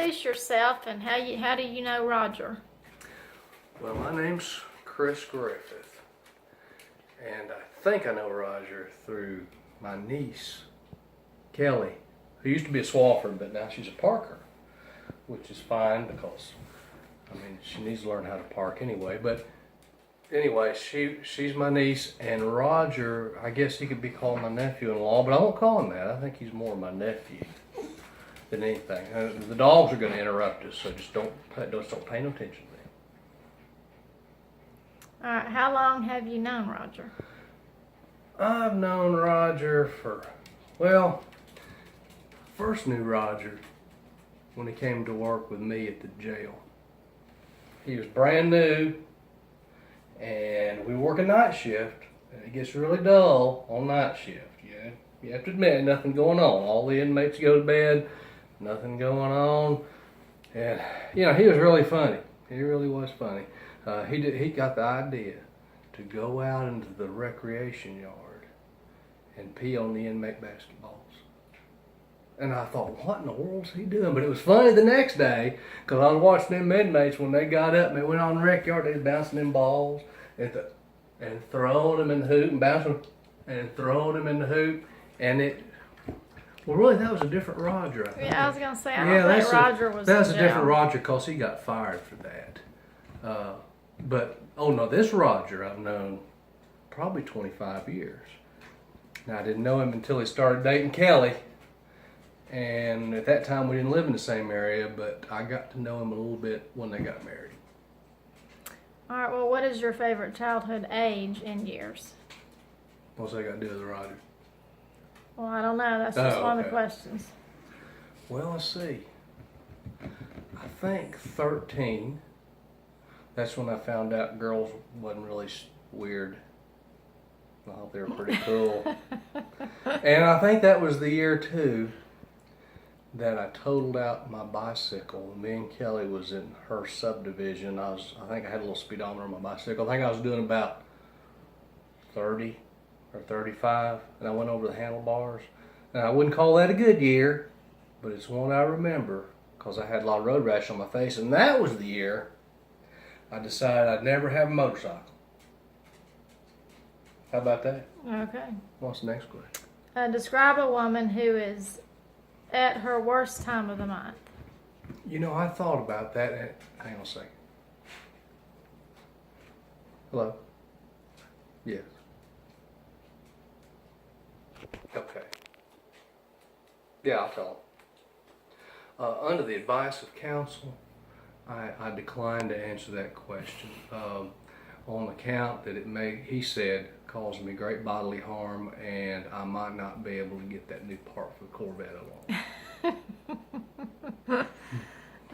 introduce yourself and how do you know Roger? Well, my name's Chris Griffith, and I think I know Roger through my niece, Kelly, who used to be a Swafford, but now she's a Parker, which is fine because, I mean, she needs to learn how to park anyway. But anyway, she's my niece, and Roger, I guess he could be called my nephew-in-law, but I won't call him that. I think he's more my nephew than anything. The dogs are going to interrupt us, so just don't pay no attention to them. All right, how long have you known Roger? I've known Roger for, well, first knew Roger when he came to work with me at the jail. He was brand new, and we work a night shift, and it gets really dull on night shift. You have to admit, nothing going on. All the inmates go to bed, nothing going on, and he was really funny. He really was funny. He got the idea to go out into the recreation yard and pee on the inmate basketballs. And I thought, what in the world's he doing? But it was funny the next day, because I was watching them inmates when they got up and they went on the rec yard, they was bouncing them balls and throwing them in the hoop and bouncing and throwing them in the hoop. And well, really, that was a different Roger, I think. Yeah, I was going to say, I don't think Roger was That's in a jail. different Roger because he got fired for that. But, oh no, this Roger I've known probably 25 years. Now, I didn't know him until he started dating Kelly. And at that time, we didn't live in the same area, but I got to know him a little bit when they got married. All right, well, what is your favorite childhood age in years? What's that got to do with Roger? Well, I don't know. That's just one of the Okay. questions. Well, let's see. I think 13. That's when I found out girls wasn't really weird. I thought they were pretty cool. And I think that was the year, too, that I totaled out my bicycle. Me and Kelly was in her subdivision. I think I had a little speedometer on my bicycle. I think I was doing about 30 or 35, and I went over the handlebars. And I wouldn't call that a good year, but it's one I remember because I had a lot of road rash on my face, and that was the year I decided I'd never have a motorcycle. How about that? Okay. What's the next question? Describe a woman who is at her worst time of the month. I thought about that. Hang on a second. Hello? Yes. Okay. Yeah, I'll tell them. Under the advice of counsel, I declined to answer that question on account that he said, cause me great bodily harm, and I might not be able to get that new part for the Corvette I want.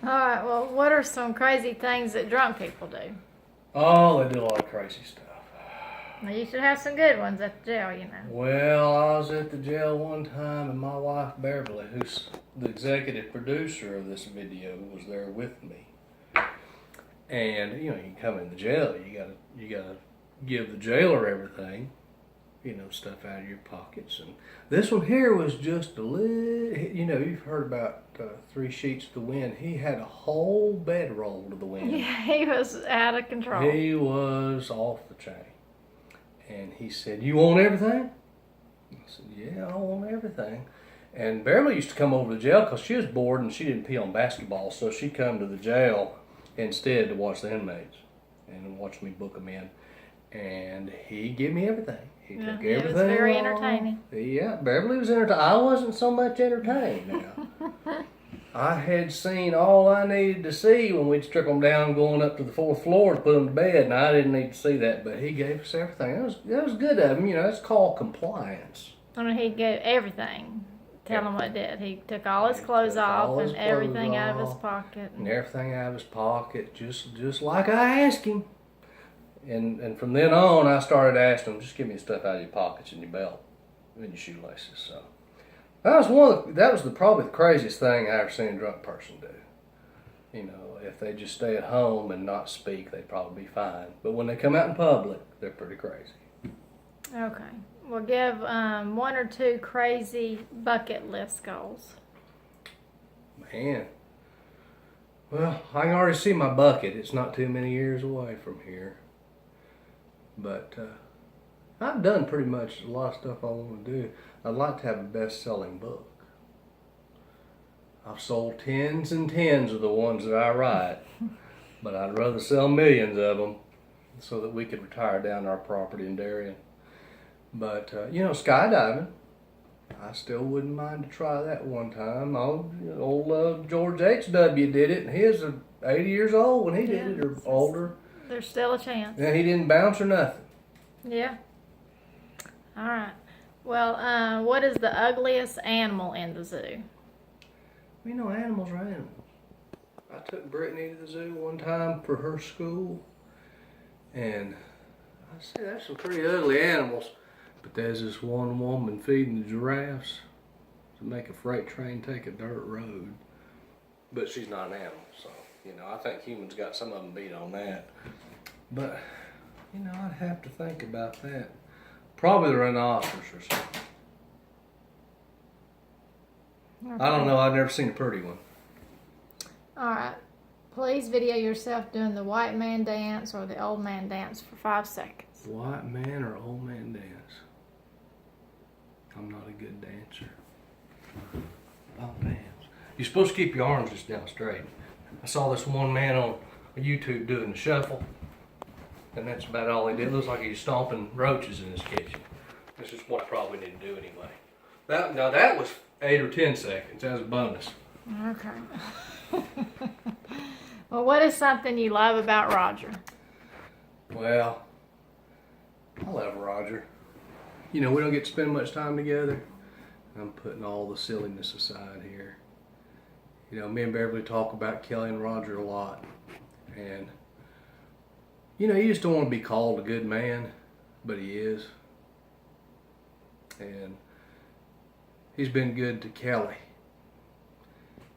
All right, well, what are some crazy things that drunk people do? Oh, they do a lot of crazy stuff. Now, you should have some good ones at the jail, you know. Well, I was at the jail one time, and my wife Beverly, who's the executive producer of this video, was there with me. And you come in the jail, you gotta give the jailer everything, stuff out of your pockets. And this one here was just a little, you've heard about 3 sheets to the wind. He had a whole bedroll to the wind. Yeah, he was out of control. He was off the chain. And he said, "You want everything?" I said, "Yeah, I want everything." And Beverly used to come over to jail because she was bored and she didn't pee on basketball, so she'd come to the jail instead to watch the inmates and watch me book them in. And he gave me everything. He took everything. It was very entertaining. Yeah, Beverly was entertained. I wasn't so much entertained now. I had seen all I needed to see when we'd strip them down going up to the 4th floor to put them to bed, and I didn't need to see that, but he gave us everything. That was good of him. That's called compliance. I mean, he gave everything. Tell him what he did. He took all his clothes off and everything out of his pocket. And everything out of his pocket, just like I asked him. And from then on, I started asking him, just give me the stuff out of your pockets and your belt and your shoelaces. So that was probably the craziest thing I ever seen a drunk person do. If they just stay at home and not speak, they'd probably be fine. But when they come out in public, they're pretty crazy. Okay. Well, give 1 or 2 crazy bucket list goals. Man, Well, I can already see my bucket. It's not too many years away from here. But I've done pretty much a lot of stuff I want to do. I'd like to have a best-selling book. I've sold tens and tens of the ones that I write, but I'd rather sell millions of them so that we could retire down our property in Darien. But, skydiving, I still wouldn't mind to try that one time. Old George H.W. did it, and he was 80 years old when he did it, or older. There's still a chance. And he didn't bounce or nothing. Yeah. All right. Well, what is the ugliest animal in the zoo? Animals are animals. I took Brittany to the zoo one time for her school, and I said, that's some pretty ugly animals. But there's this one woman feeding the giraffes to make a freight train take a dirt road. But she's not an animal, so, I think humans got some of them beat on that. But, I'd have to think about that. Probably the rhinoceros or something. Okay. I don't know, I've never seen a pretty one. All right. Please video yourself doing the white man dance or the old man dance for 5 seconds. White man or old man dance? I'm not a good dancer. Oh, dance. You're supposed to keep your arms just down straight. I saw this one man on YouTube doing the shuffle, and that's about all he did. It looks like he's stomping roaches in his kitchen. This is what I probably need to do anyway. That was 8 or 10 seconds. That was a bonus. Okay. Well, what is something you love about Roger? Well, I love Roger. We don't get to spend much time together. I'm putting all the silliness aside here. Me and Beverly talk about Kelly and Roger a lot. And, you just don't want to be called a good man, but he is. And he's been good to Kelly.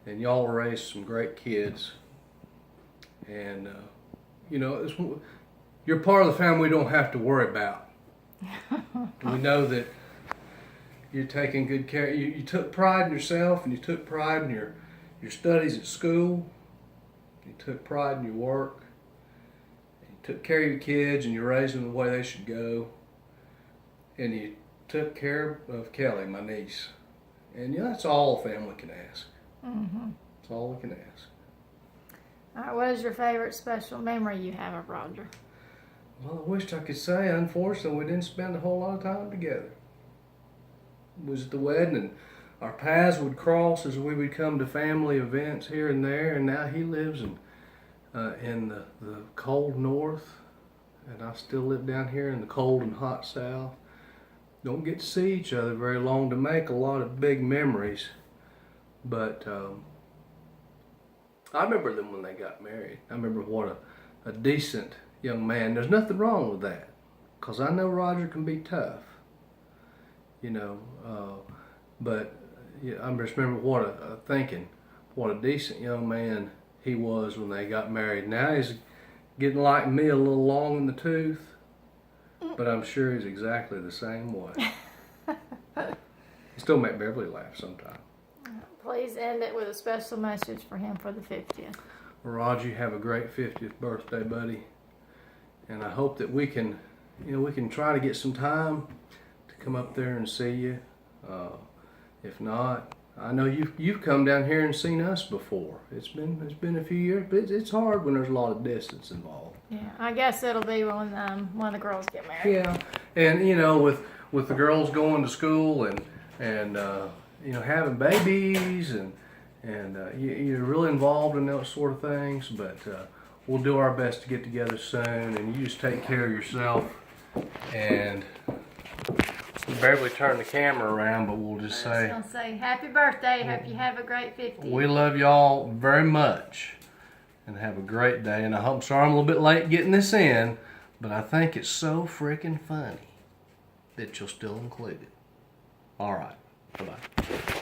And y'all raised some great kids. And, you're part of the family we don't have to worry about. We know that you're taking good care. You took pride in yourself, and you took pride in your studies at school. You took pride in your work. You took care of your kids, and you raised them the way they should go. And you took care of Kelly, my niece. And that's all a family can ask. Mm-hmm. That's all we can ask. All right, what is your favorite special memory you have of Roger? Well, I wished I could say, unfortunately, we didn't spend a whole lot of time together. It was at the wedding, and our paths would cross as we would come to family events here and there, and now he lives in the cold north, and I still live down here in the cold and hot south. Don't get to see each other very long to make a lot of big memories, but I remember them when they got married. I remember what a decent young man. There's nothing wrong with that, because I know Roger can be tough, but I just remember what a decent young man he was when they got married. Now he's getting like me, a little long in the tooth, but I'm sure he's exactly the same way. He still make Beverly laugh sometimes. Please end it with a special message for him for the 50th. Roger, you have a great 50th birthday, buddy. And I hope that we can try to get some time to come up there and see you. If not, I know you've come down here and seen us before. It's been a few years, but it's hard when there's a lot of distance involved. Yeah, I guess it'll be when the girls get married. Yeah, and with the girls going to school and having babies and you're really involved in those sort of things, but. We'll do our best to get together soon, and you just take care of yourself. And Beverly turned the camera around, but we'll just say... I was going to say, happy birthday. Hope you have a great 50th. We love y'all very much, and have a great day. And I'm sorry I'm a little bit late getting this in, but I think it's so freaking funny that you'll still include it. All right. Bye-bye.